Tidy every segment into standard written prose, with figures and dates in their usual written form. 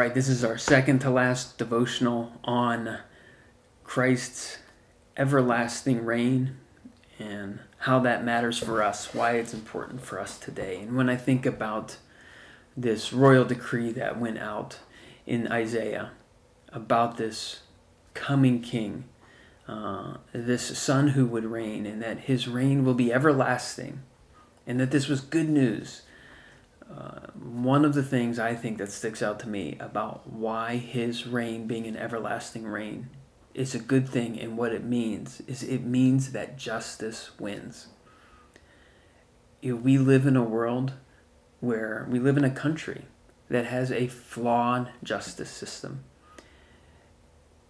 right, this is our second to last devotional on Christ's everlasting reign and how that matters for us, why it's important for us today. And when I think about this royal decree that went out in Isaiah about this coming king, this son who would reign, and that his reign will be everlasting, and that this was good news. One of the things I think that sticks out to me about why his reign being an everlasting reign is a good thing, and what it means is it means that justice wins. We live in a world where we live in a country that has a flawed justice system.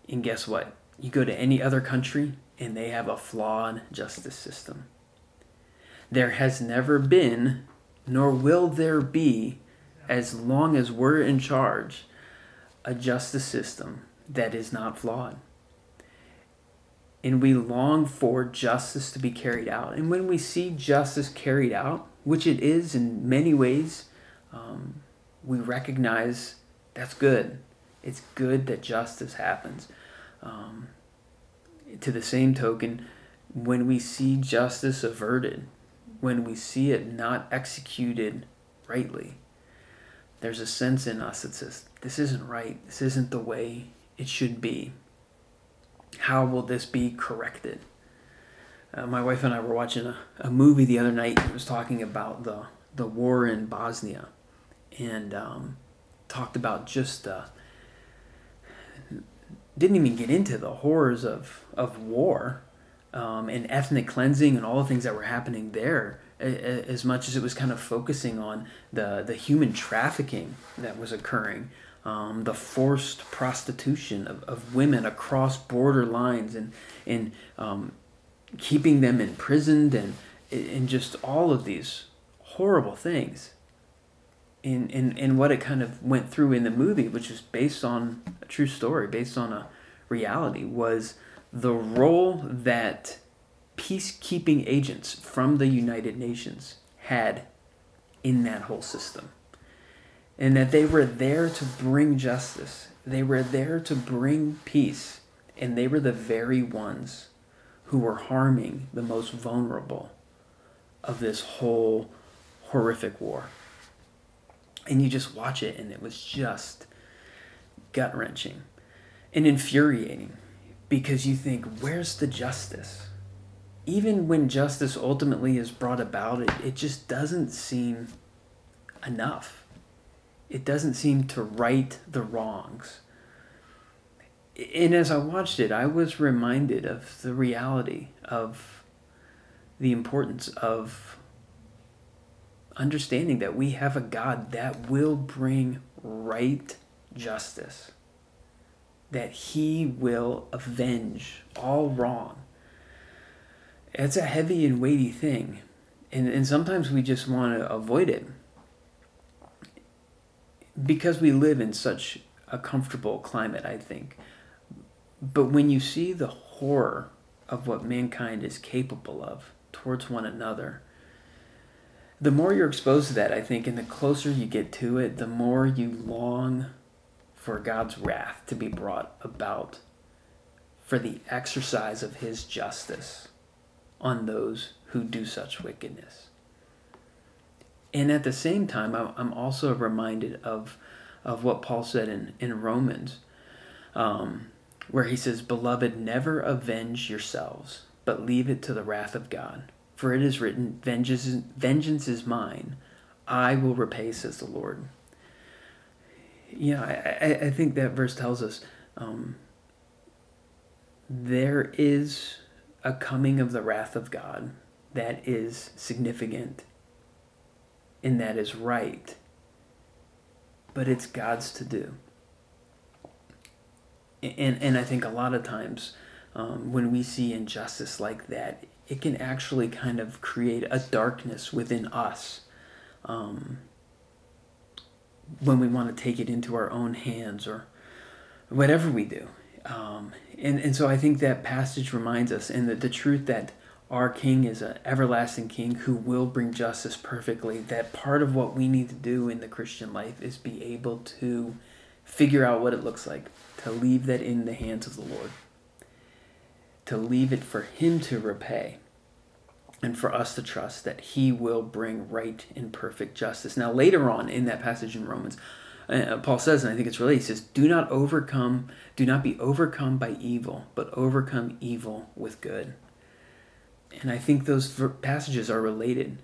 And guess what? You go to any other country and they have a flawed justice system. There has never been, nor will there be, as long as we're in charge, a justice system that is not flawed. And we long for justice to be carried out. And when we see justice carried out, which it is in many ways, we recognize that's good. It's good that justice happens. To the same token, when we see justice averted, when we see it not executed rightly, there's a sense in us that says, this isn't right. This isn't the way it should be. How will this be corrected? My wife and I were watching a movie the other night. It was talking about the war in Bosnia, and talked about just didn't even get into the horrors of war and ethnic cleansing and all the things that were happening there, as much as it was kind of focusing on the human trafficking that was occurring, the forced prostitution of women across border lines, and keeping them imprisoned, and just all of these horrible things. And what it kind of went through in the movie, which is based on a true story, based on a reality, was the role that peacekeeping agents from the United Nations had in that whole system. And that they were there to bring justice. They were there to bring peace. And they were the very ones who were harming the most vulnerable of this whole horrific war. And you just watch it, and it was just gut-wrenching and infuriating, because you think, where's the justice? Even when justice ultimately is brought about, it just doesn't seem enough. It doesn't seem to right the wrongs. And as I watched it, I was reminded of the reality of the importance of understanding that we have a God that will bring right justice, that he will avenge all wrong. It's a heavy and weighty thing, and sometimes we just want to avoid it because we live in such a comfortable climate, I think. But when you see the horror of what mankind is capable of towards one another, the more you're exposed to that, I think, and the closer you get to it, the more you long for God's wrath to be brought about, for the exercise of his justice on those who do such wickedness. And at the same time, I'm also reminded of what Paul said in Romans, where he says, "Beloved, never avenge yourselves, but leave it to the wrath of God. For it is written, vengeance is mine, I will repay, says the Lord." I think that verse tells us there is a coming of the wrath of God that is significant and that is right, but it's God's to do. And I think a lot of times when we see injustice like that, it can actually kind of create a darkness within us when we want to take it into our own hands or whatever we do. And so I think that passage reminds us, and the truth that our King is an everlasting King who will bring justice perfectly, that part of what we need to do in the Christian life is be able to figure out what it looks like to leave that in the hands of the Lord, to leave it for him to repay, and for us to trust that he will bring right and perfect justice. Now, later on in that passage in Romans, Paul says, and I think it's related, he says, do not be overcome by evil, but overcome evil with good. And I think those passages are related.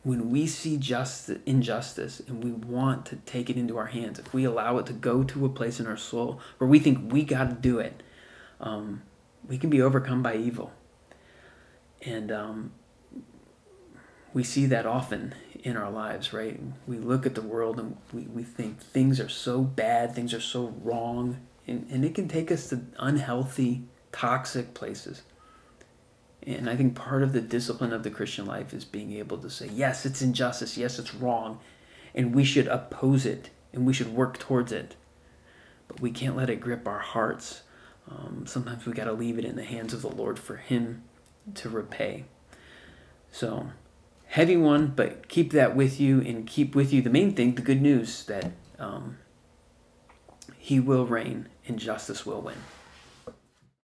When we see injustice and we want to take it into our hands, if we allow it to go to a place in our soul where we think we got to do it, we can be overcome by evil. And we see that often in our lives, right? We look at the world and we think things are so bad, things are so wrong, and it can take us to unhealthy, toxic places. And I think part of the discipline of the Christian life is being able to say, yes, it's injustice, yes, it's wrong, and we should oppose it, and we should work towards it. But we can't let it grip our hearts. Sometimes we got to leave it in the hands of the Lord for him to repay. So, heavy one, but keep that with you, and keep with you the main thing, the good news that he will reign and justice will win.